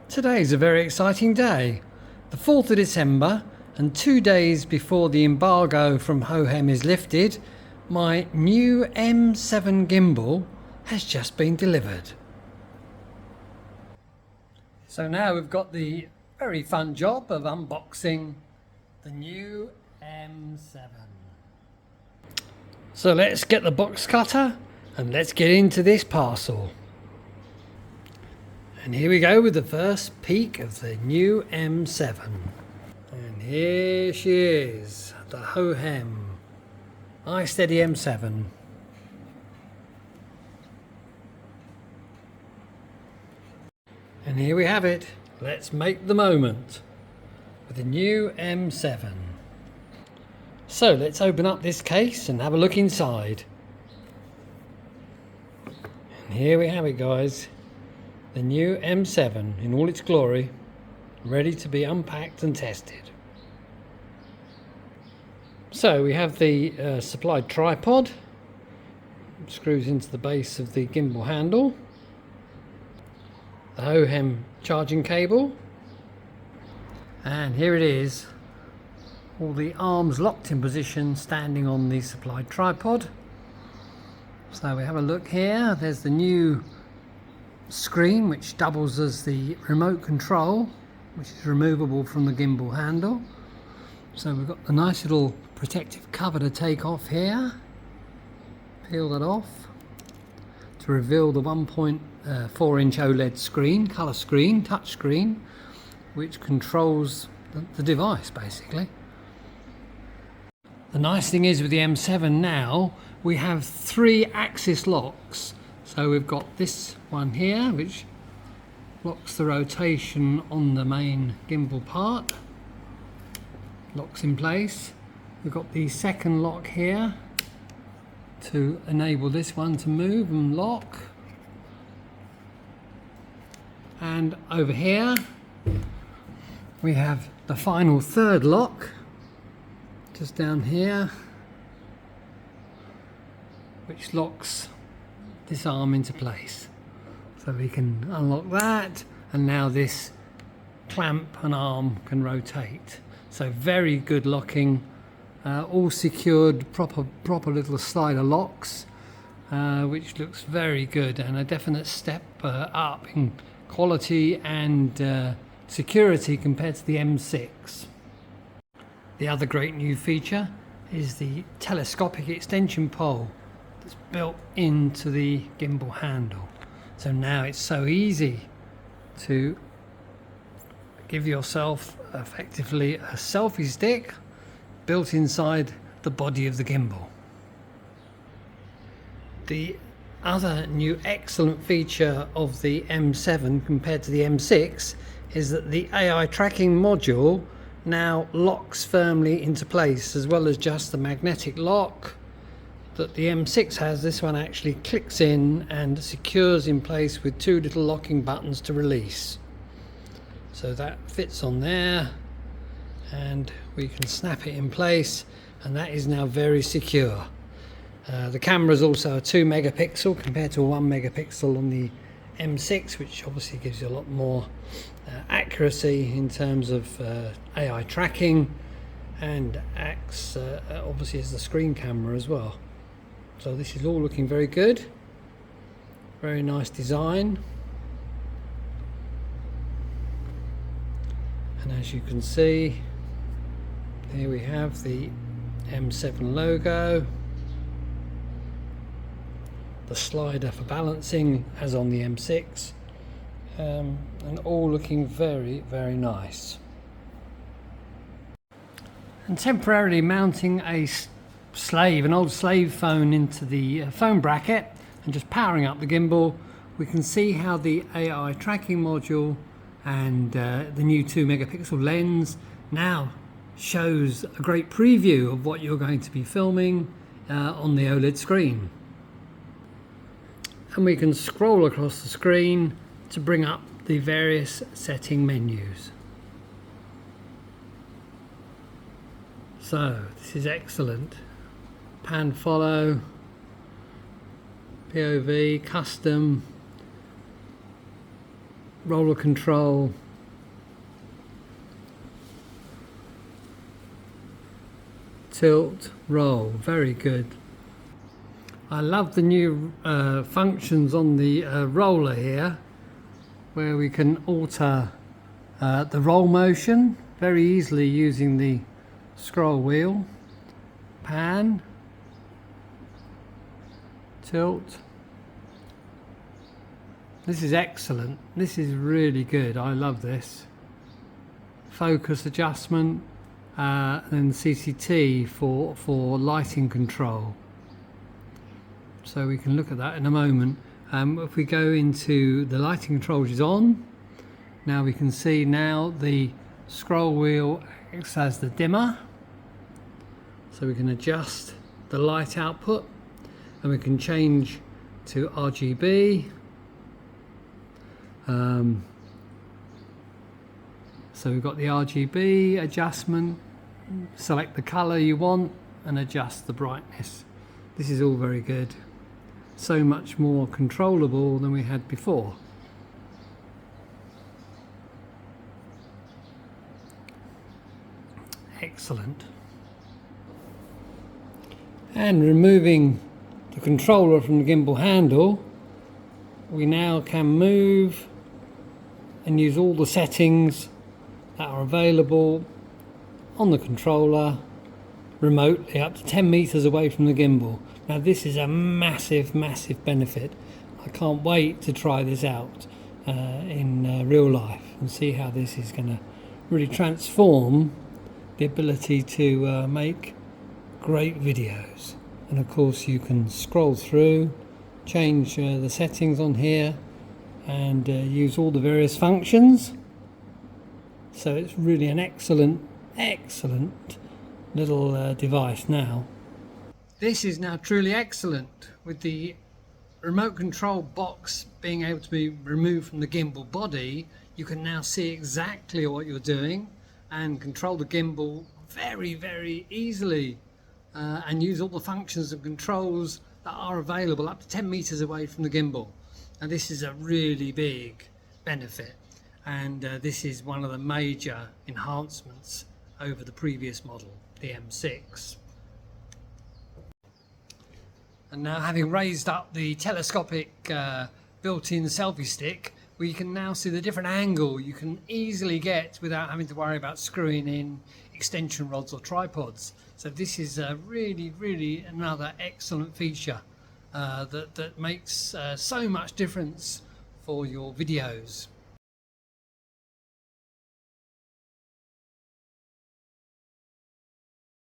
Today is a very exciting day, the 4th of December, and 2 days before the embargo from Hohem is lifted, my new M7 Gimbal has just been delivered. So now we've got the very fun job of unboxing the new M7. So let's get the box cutter and let's get into this parcel. And here we go with the first peek of the new M7. And here she is, the Hohem ISteady M7. And here we have it. Let's make the moment with the new M7. So let's open up this case and have a look inside. And here we have it, guys. The new M7 in all its glory, ready to be unpacked and tested. So we have the supplied tripod, screws into the base of the gimbal handle, the Hohem charging cable, and here it is, all the arms locked in position standing on the supplied tripod. So we have a look here, there's the new screen which doubles as the remote control, which is removable from the gimbal handle. So we've got the nice little protective cover to take off here, peel that off to reveal the 1.4-inch OLED screen, colour screen, touch screen, which controls the device basically. The nice thing is with the M7 now we have 3 axis locks. So we've got this one here which locks the rotation on the main gimbal part, locks in place. We've got the second lock here to enable this one to move and lock. And over here we have the final third lock just down here, which locks this arm into place. So we can unlock that, and now this clamp and arm can rotate. So very good locking, all secured, proper little slider locks, which looks very good and a definite step up in quality and security compared to the M6. The other great new feature is the telescopic extension pole that's built into the gimbal handle. So now it's so easy to give yourself effectively a selfie stick built inside the body of the gimbal. The other new excellent feature of the M7 compared to the M6 is that the AI tracking module now locks firmly into place, as well as just the magnetic lock that the M6 has. This one actually clicks in and secures in place with 2 little locking buttons to release. So that fits on there and we can snap it in place, and that is now very secure. The camera is also a 2 megapixel compared to a 1 megapixel on the M6, which obviously gives you a lot more accuracy in terms of AI tracking, and acts obviously as the screen camera as well. So this is all looking very good, very nice design, and as you can see, here we have the M7 logo, the slider for balancing as on the M6, and all looking very, very nice. And temporarily mounting an old slave phone into the phone bracket and just powering up the gimbal, we can see how the AI tracking module and the new 2 megapixel lens now shows a great preview of what you're going to be filming on the OLED screen. And we can scroll across the screen to bring up the various setting menus. So this is excellent. Pan follow, POV, custom, roller control, tilt, roll. Very good. I love the new functions on the roller here, where we can alter the roll motion very easily using the scroll wheel. Pan, tilt. This is excellent. This is really good. I love this. Focus adjustment, and CCT for lighting control. So we can look at that in a moment. If we go into the lighting control, which is on, now we can see now the scroll wheel acts as the dimmer. So we can adjust the light output, and we can change to RGB. So we've got the RGB adjustment, select the color you want and adjust the brightness. This is all very good. So much more controllable than we had before. Excellent. And removing the controller from the gimbal handle, we now can move and use all the settings that are available on the controller remotely up to 10 meters away from the gimbal. Now this is a massive benefit. I can't wait to try this out in real life and see how this is going to really transform the ability to make great videos. And of course you can scroll through, change the settings on here, and use all the various functions. So it's really an excellent little device now. This is now truly excellent, with the remote control box being able to be removed from the gimbal body. You can now see exactly what you're doing and control the gimbal very easily, and use all the functions and controls that are available up to 10 meters away from the gimbal. And this is a really big benefit, and this is one of the major enhancements over the previous model, the M6. And now, having raised up the telescopic built-in selfie stick, we can now see the different angle you can easily get without having to worry about screwing in extension rods or tripods. So this is really another excellent feature that makes so much difference for your videos.